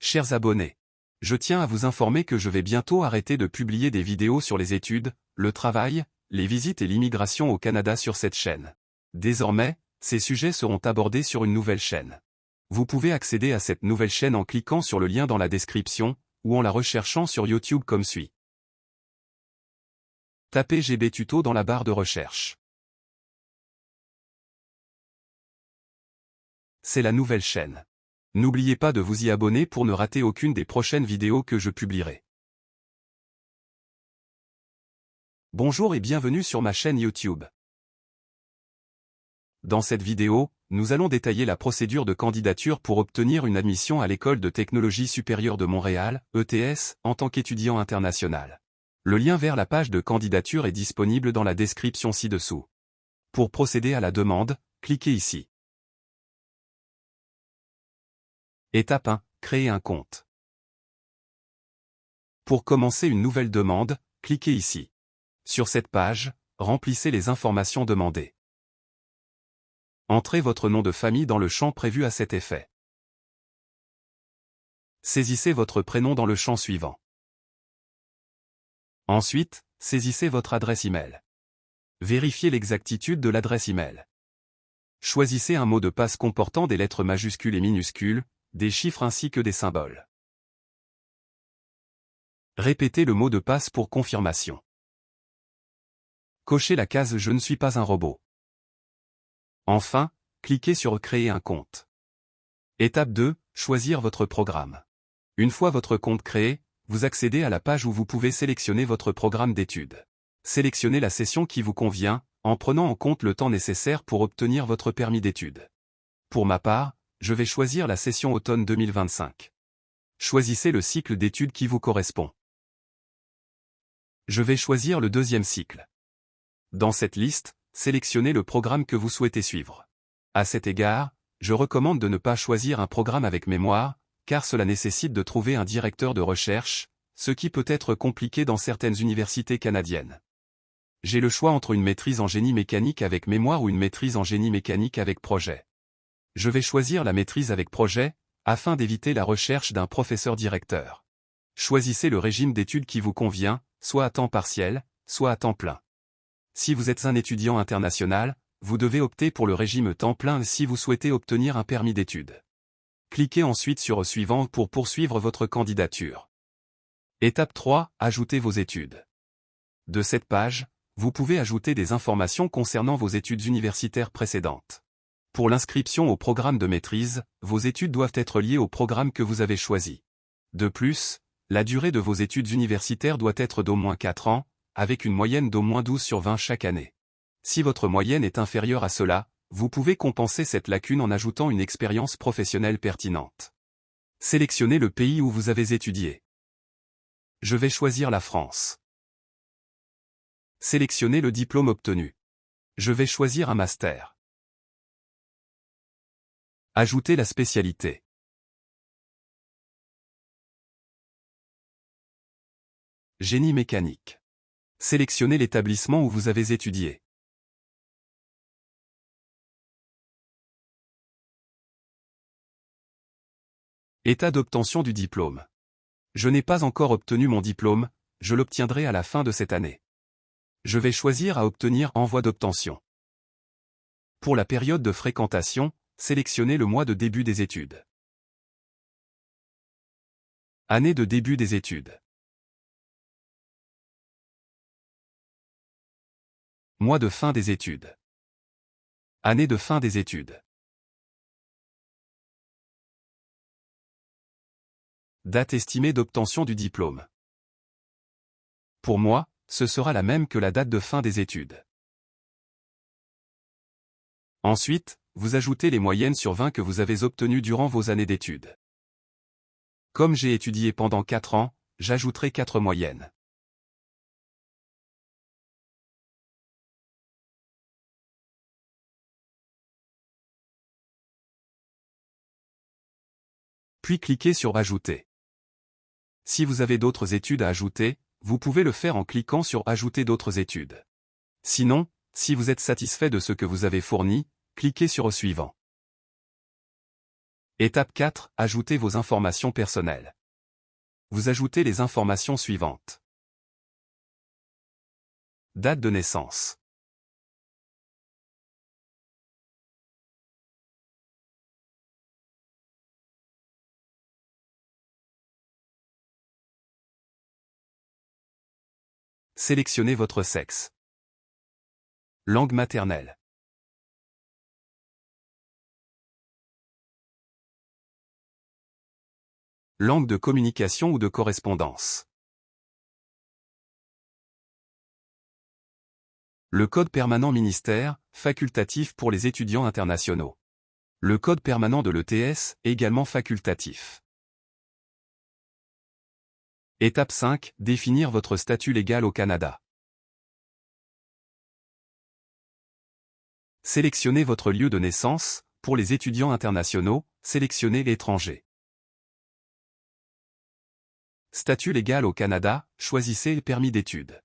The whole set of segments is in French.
Chers abonnés, je tiens à vous informer que je vais bientôt arrêter de publier des vidéos sur les études, le travail, les visites et l'immigration au Canada sur cette chaîne. Désormais, ces sujets seront abordés sur une nouvelle chaîne. Vous pouvez accéder à cette nouvelle chaîne en cliquant sur le lien dans la description, ou en la recherchant sur YouTube comme suit. Tapez GB Tuto dans la barre de recherche. C'est la nouvelle chaîne. N'oubliez pas de vous y abonner pour ne rater aucune des prochaines vidéos que je publierai. Bonjour et bienvenue sur ma chaîne YouTube. Dans cette vidéo, nous allons détailler la procédure de candidature pour obtenir une admission à l'École de technologie supérieure de Montréal, ETS, en tant qu'étudiant international. Le lien vers la page de candidature est disponible dans la description ci-dessous. Pour procéder à la demande, cliquez ici. Étape 1. Créer un compte. Pour commencer une nouvelle demande, cliquez ici. Sur cette page, remplissez les informations demandées. Entrez votre nom de famille dans le champ prévu à cet effet. Saisissez votre prénom dans le champ suivant. Ensuite, saisissez votre adresse email. Vérifiez l'exactitude de l'adresse email. Choisissez un mot de passe comportant des lettres majuscules et minuscules, des chiffres ainsi que des symboles. Répétez le mot de passe pour confirmation. Cochez la case « Je ne suis pas un robot ». Enfin, cliquez sur « Créer un compte ». Étape 2. Choisir votre programme. Une fois votre compte créé, vous accédez à la page où vous pouvez sélectionner votre programme d'études. Sélectionnez la session qui vous convient, en prenant en compte le temps nécessaire pour obtenir votre permis d'études. Pour ma part, je vais choisir la session automne 2025. Choisissez le cycle d'études qui vous correspond. Je vais choisir le deuxième cycle. Dans cette liste, sélectionnez le programme que vous souhaitez suivre. À cet égard, je recommande de ne pas choisir un programme avec mémoire, car cela nécessite de trouver un directeur de recherche, ce qui peut être compliqué dans certaines universités canadiennes. J'ai le choix entre une maîtrise en génie mécanique avec mémoire ou une maîtrise en génie mécanique avec projet. Je vais choisir la maîtrise avec projet, afin d'éviter la recherche d'un professeur-directeur. Choisissez le régime d'études qui vous convient, soit à temps partiel, soit à temps plein. Si vous êtes un étudiant international, vous devez opter pour le régime temps plein si vous souhaitez obtenir un permis d'études. Cliquez ensuite sur « Suivant » pour poursuivre votre candidature. Étape 3. Ajoutez vos études. De cette page, vous pouvez ajouter des informations concernant vos études universitaires précédentes. Pour l'inscription au programme de maîtrise, vos études doivent être liées au programme que vous avez choisi. De plus, la durée de vos études universitaires doit être d'au moins 4 ans, avec une moyenne d'au moins 12/20 chaque année. Si votre moyenne est inférieure à cela, vous pouvez compenser cette lacune en ajoutant une expérience professionnelle pertinente. Sélectionnez le pays où vous avez étudié. Je vais choisir la France. Sélectionnez le diplôme obtenu. Je vais choisir un master. Ajoutez la spécialité. Génie mécanique. Sélectionnez l'établissement où vous avez étudié. État d'obtention du diplôme. Je n'ai pas encore obtenu mon diplôme, je l'obtiendrai à la fin de cette année. Je vais choisir à obtenir envoi d'obtention. Pour la période de fréquentation, sélectionnez le mois de début des études. Année de début des études. Mois de fin des études. Année de fin des études. Date estimée d'obtention du diplôme. Pour moi, ce sera la même que la date de fin des études. Ensuite, vous ajoutez les moyennes sur 20 que vous avez obtenues durant vos années d'études. Comme j'ai étudié pendant 4 ans, j'ajouterai 4 moyennes. Puis cliquez sur « Ajouter ». Si vous avez d'autres études à ajouter, vous pouvez le faire en cliquant sur « Ajouter d'autres études ». Sinon, si vous êtes satisfait de ce que vous avez fourni, cliquez sur « Suivant ». Étape 4. Ajoutez vos informations personnelles. Vous ajoutez les informations suivantes. Date de naissance. Sélectionnez votre sexe. Langue maternelle. Langue de communication ou de correspondance. Le code permanent ministère, facultatif pour les étudiants internationaux. Le code permanent de l'ETS, également facultatif. Étape 5. Définir votre statut légal au Canada. Sélectionnez votre lieu de naissance. Pour les étudiants internationaux, sélectionnez l'étranger. Statut légal au Canada, choisissez permis d'études.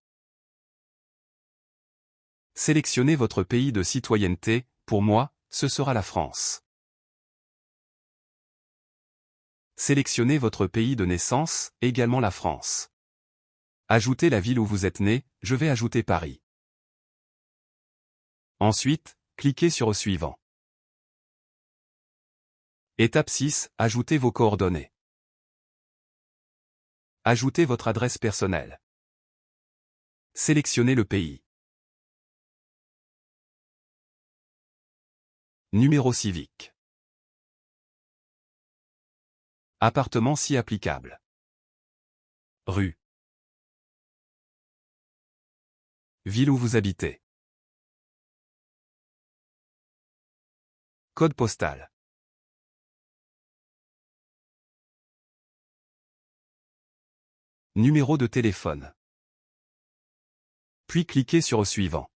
Sélectionnez votre pays de citoyenneté. Pour moi, ce sera la France. Sélectionnez votre pays de naissance, également la France. Ajoutez la ville où vous êtes né, je vais ajouter Paris. Ensuite, cliquez sur Suivant. Étape 6. Ajoutez vos coordonnées. Ajoutez votre adresse personnelle. Sélectionnez le pays. Numéro civique. Appartement si applicable. Rue. Ville où vous habitez. Code postal. Numéro de téléphone. Puis cliquez sur Suivant.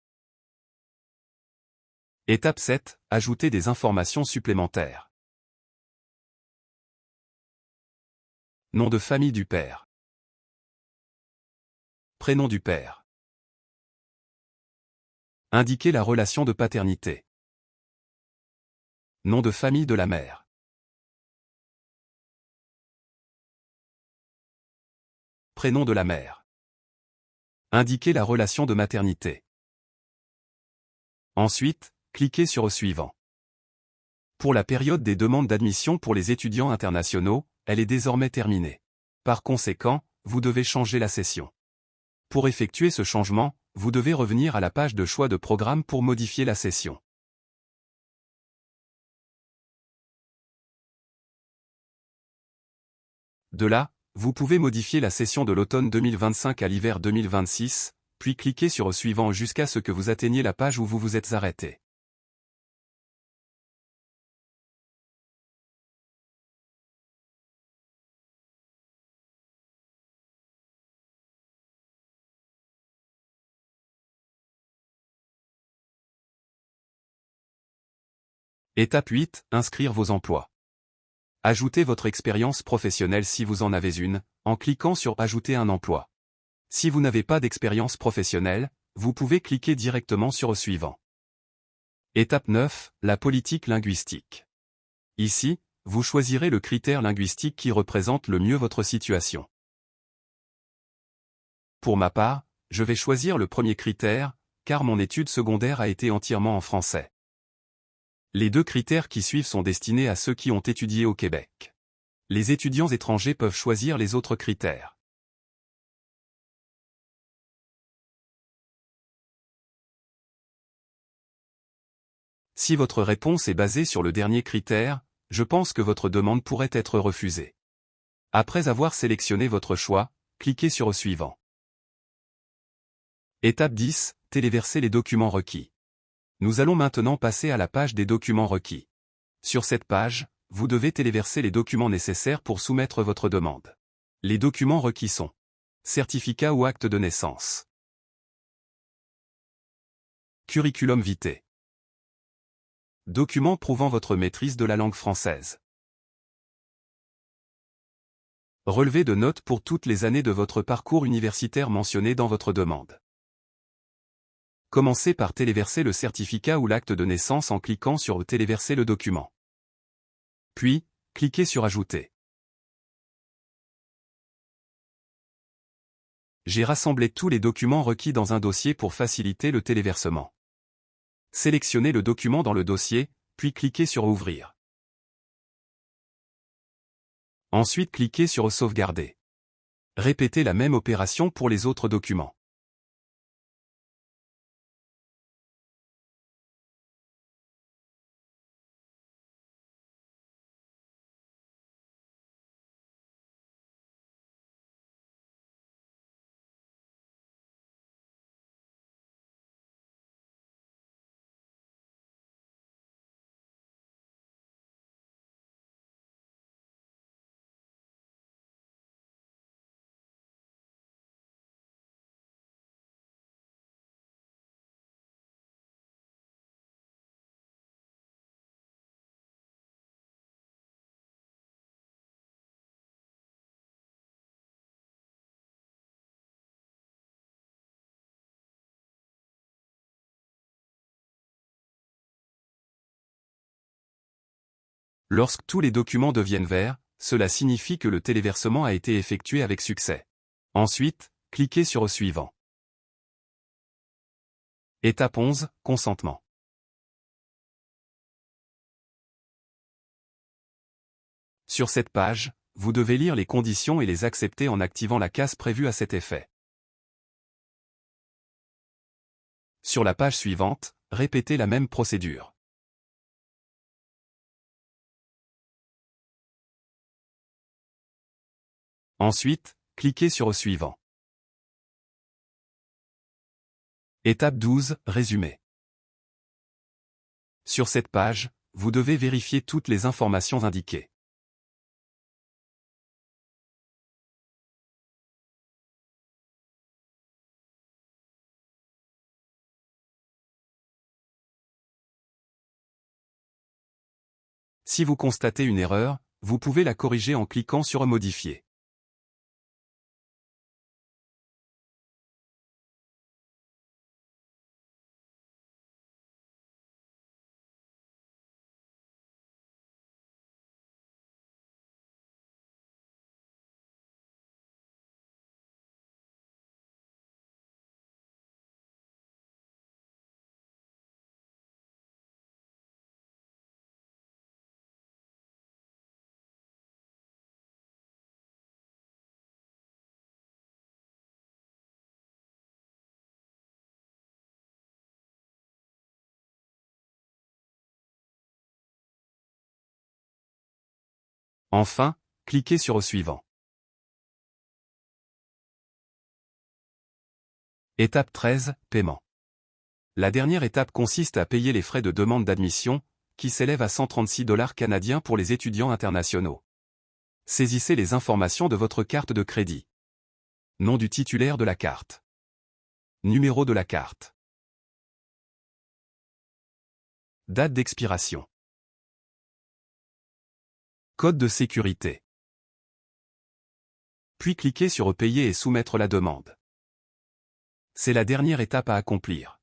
Étape 7. Ajoutez des informations supplémentaires. Nom de famille du père. Prénom du père. Indiquez la relation de paternité. Nom de famille de la mère. Prénom de la mère. Indiquez la relation de maternité. Ensuite, cliquez sur Suivant. Pour la période des demandes d'admission pour les étudiants internationaux, elle est désormais terminée. Par conséquent, vous devez changer la session. Pour effectuer ce changement, vous devez revenir à la page de choix de programme pour modifier la session. De là, vous pouvez modifier la session de l'automne 2025 à l'hiver 2026, puis cliquez sur Suivant jusqu'à ce que vous atteigniez la page où vous vous êtes arrêté. Étape 8. Inscrire vos emplois. Ajoutez votre expérience professionnelle si vous en avez une, en cliquant sur Ajouter un emploi. Si vous n'avez pas d'expérience professionnelle, vous pouvez cliquer directement sur Suivant. Étape 9. La politique linguistique. Ici, vous choisirez le critère linguistique qui représente le mieux votre situation. Pour ma part, je vais choisir le premier critère, car mon étude secondaire a été entièrement en français. Les deux critères qui suivent sont destinés à ceux qui ont étudié au Québec. Les étudiants étrangers peuvent choisir les autres critères. Si votre réponse est basée sur le dernier critère, je pense que votre demande pourrait être refusée. Après avoir sélectionné votre choix, cliquez sur Suivant. Étape 10. Téléverser les documents requis. Nous allons maintenant passer à la page des documents requis. Sur cette page, vous devez téléverser les documents nécessaires pour soumettre votre demande. Les documents requis sont certificat ou acte de naissance, curriculum vitae, document prouvant votre maîtrise de la langue française, relevé de notes pour toutes les années de votre parcours universitaire mentionné dans votre demande. Commencez par téléverser le certificat ou l'acte de naissance en cliquant sur Téléverser le document. Puis, cliquez sur Ajouter. J'ai rassemblé tous les documents requis dans un dossier pour faciliter le téléversement. Sélectionnez le document dans le dossier, puis cliquez sur Ouvrir. Ensuite cliquez sur Sauvegarder. Répétez la même opération pour les autres documents. Lorsque tous les documents deviennent verts, cela signifie que le téléversement a été effectué avec succès. Ensuite, cliquez sur Suivant. Étape 11, Consentement. Sur cette page, vous devez lire les conditions et les accepter en activant la case prévue à cet effet. Sur la page suivante, répétez la même procédure. Ensuite, cliquez sur Suivant. Étape 12, Résumé. Sur cette page, vous devez vérifier toutes les informations indiquées. Si vous constatez une erreur, vous pouvez la corriger en cliquant sur Modifier. Enfin, cliquez sur Suivant. Étape 13, Paiement. La dernière étape consiste à payer les frais de demande d'admission, qui s'élèvent à 136 $ canadiens pour les étudiants internationaux. Saisissez les informations de votre carte de crédit. Nom du titulaire de la carte. Numéro de la carte. Date d'expiration. Code de sécurité. Puis cliquez sur Payer et soumettre la demande. C'est la dernière étape à accomplir.